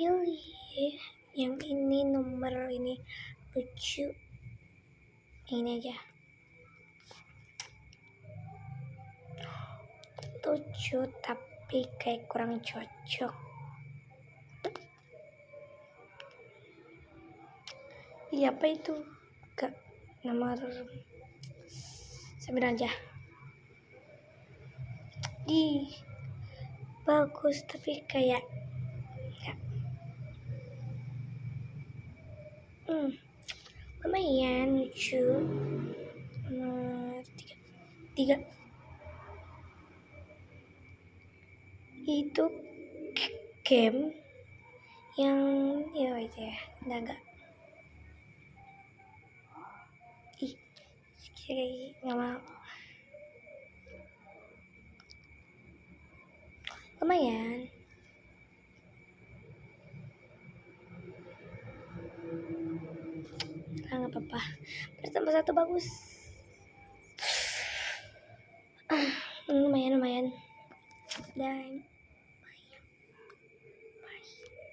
pilih yang ini, nomor ini lucu, ini aja lucu tapi kayak kurang cocok. Iya, apa itu? Gak, nomor 9 aja. Ih, bagus tapi kayak enggak. Lumayan lucu. Nomor 3 itu game yang ya itu ya, enggak. Ih, nggak mau. Lumayan. Nggak apa-apa. Bertambah 1 bagus. Lumayan. Dan